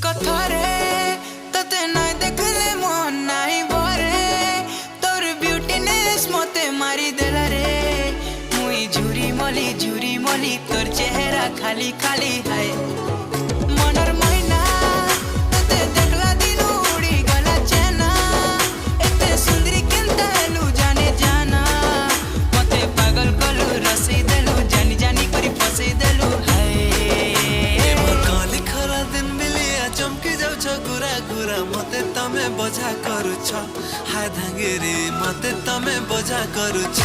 कथरे तते नाय देखले मन नाई भरे तोर ब्यूटीनेस मते मारी देला रे मुई झुरी मली तोर चेहरा खाली खाली है मनर महीना तते देखला दिन उड़ी गला चेना एते सुंदरी केनता हेलु जाने जाना मते पागल कलु रसई देलु जानी जानी करी फसई देलु चमकी जाऊछ गुरा गुरा मते तमे बजा करूछ हाय धांगेरे मते तमे बजा करूछ।